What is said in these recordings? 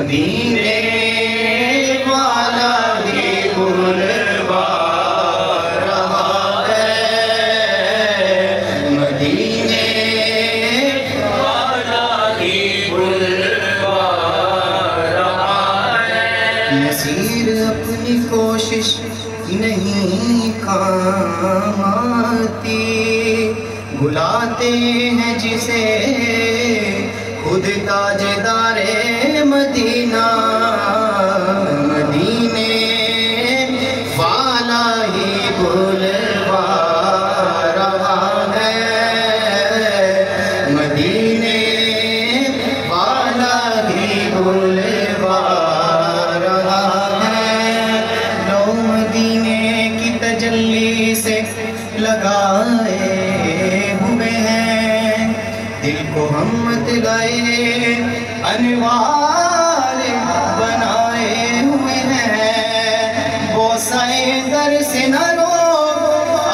مدینے والا ہی بلوا رہا ہے، مدینے والا ہی بلوا رہا ہے۔ نصیر اپنی کوشش نہیں کام آتی، بلاتے ہیں جسے خود تاجدار مدینہ، مدینے والا ہی بلوا رہا ہے، مدینے والا ہی بلوا رہا ہے۔ لو مدینے کی تجلی سے لگائے ہوئے ہیں، دل کو ہم متلائے انوار بنائے ہوئے ہیں۔ بوسائے در سے نہ رو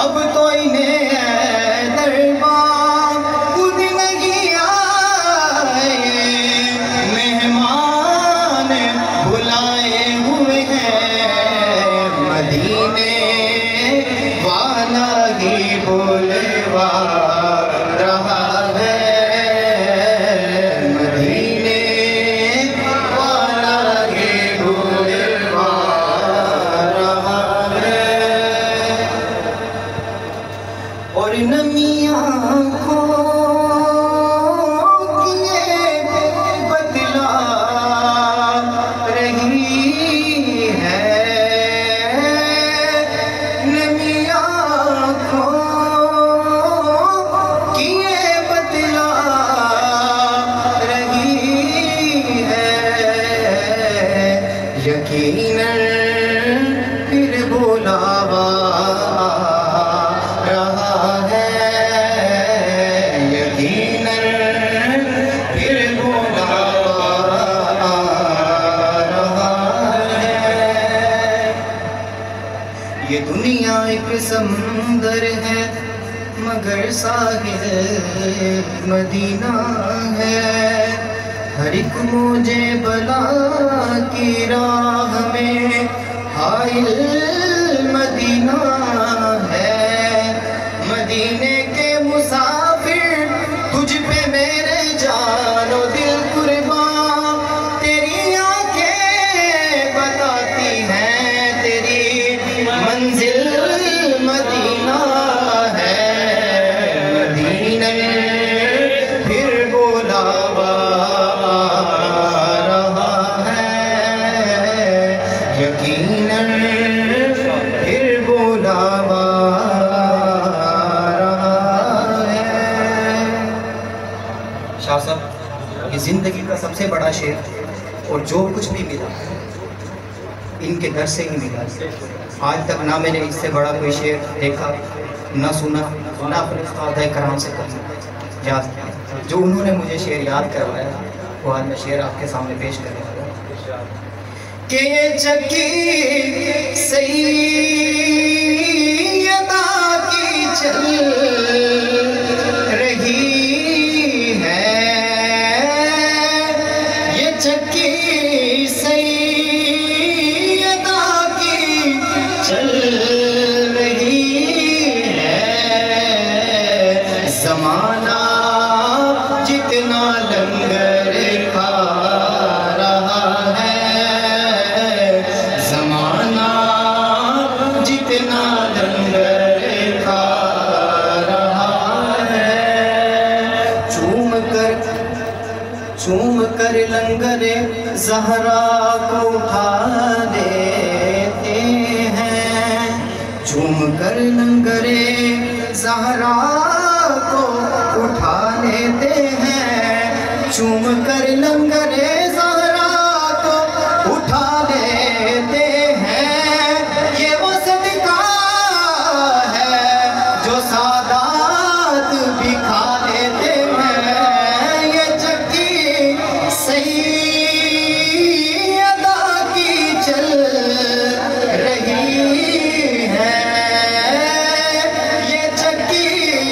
اب تو انہیں دربار خود نہیں آئے، مہمان بلائے ہوئے ہیں، مدینے والا ہی بلوا رہا ہے، مدینے والا ہی بلوا رہا ہے۔ اور نمیاں بدلا رہی ہے، یقیناً پھر بلاوا رہا ہے، یقیناً پھر بلاوا رہا ہے۔ یہ دنیا ایک سمندر ہے مگر ساحل مدینہ ہے، ہر ایک موجے بلا کی راہ میں حائل مدینہ ہے، مدینے کے مسافر تجھ پہ میرے جان و دل قربان، تیری آنکھیں بتاتی ہیں تیری منزل مدینہ ہے، مدینہ پھر بلاوا رہا ہے، یقیناً پھر بلاوا رہا ہے۔ شاہ صاحب یہ زندگی کا سب سے بڑا شعر، اور جو کچھ بھی ملا ان کے در سے ہی ملا۔ آج تک نہ میں نے اس سے بڑا کوئی شعر دیکھا، نہ سنا، نہ اپنے استاد کرام سے کبھی یاد کیا۔ جو انہوں نے مجھے شعر یاد کروایا وہ آج میں شعر آپ کے سامنے پیش کر رہا ہوں کہ یہ چکی سیدہ کی چل رہی ہے، یہ چکی سیدہ کی چل رہی ہے، زمانہ جتنا لنگر کھا رہا ہے، زمانہ جتنا لنگر کھا رہا ہے، چوم کر لنگر زہرا کو اٹھا لیتے ہیں، چوم کر لنگر زہرا کو اٹھا لیتے ہیں، چوم کر لنگر زہرا کو اٹھا لیتے ہیں، یہ وہ صدقہ ہے جو سادات بھی کھا لیتے ہیں، یہ چکی سیدہ کی چل رہی ہے، یہ چکی